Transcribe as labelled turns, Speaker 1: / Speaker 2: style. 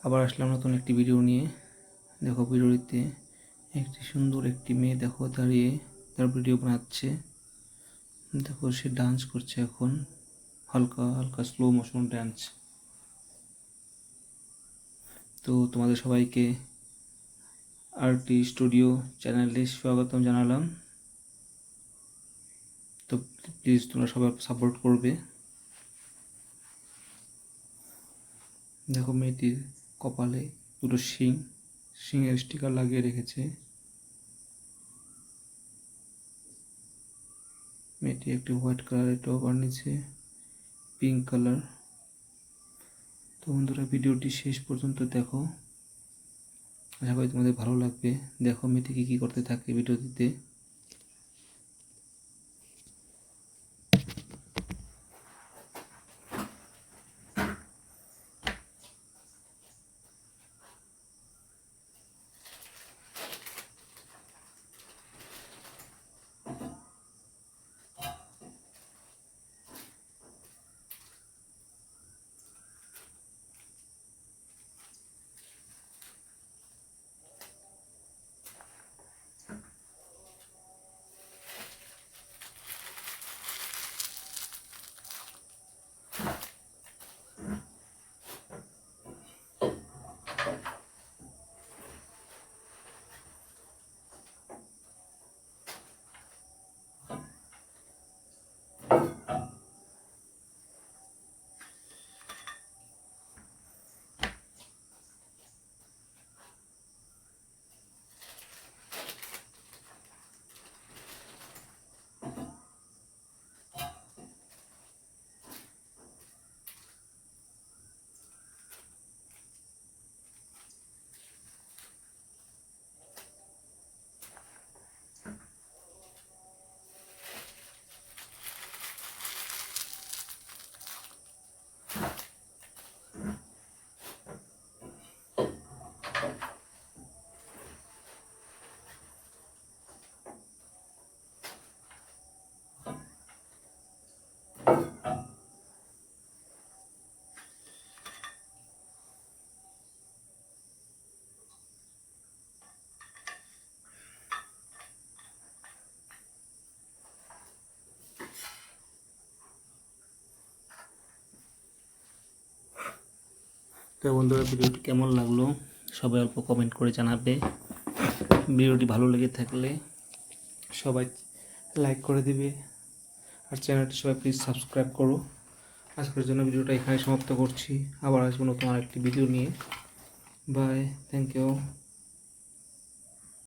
Speaker 1: আবার আসলাম নতুন একটি ভিডিও নিয়ে। দেখো ভিডিওটিতে একটি সুন্দর একটি মেয়ে দেখো দাঁড়িয়ে তার ভিডিও বানাচ্ছে। দেখো সে ডান্স করছে এখন, হালকা হালকা স্লো মোশন ডান্স। তো তোমাদের সবাইকে আরটি স্টুডিও চ্যানেলে স্বাগতম জানালাম। তো প্লিজ তোমরা সবাই সাপোর্ট করবে। দেখো মেয়েটির কপালে দুটো শিংয়ের স্টিকার লাগিয়ে রেখেছে। মেয়েটি একটি হোয়াইট কালারের টপ আর নিচে পিঙ্ক কালার। তো বন্ধুরা ভিডিওটি শেষ পর্যন্ত দেখো, আশা করি তোমাদের ভালো লাগবে। দেখো মেয়েটি কী করতে থাকে ভিডিওটিতে। তো বন্ধুরা ভিডিওটি কেমন লাগলো সবাই অল্প কমেন্ট করে জানাবে। ভিডিওটি ভালো লেগে থাকলে সবাই লাইক করে দিবে, আর চ্যানেলটি সবাই প্লিজ সাবস্ক্রাইব করো। আজকের জন্য ভিডিওটা এখানে সমাপ্ত করছি। আবার আসবো নতুন আরেকটি ভিডিও নিয়ে। Bye, thank you.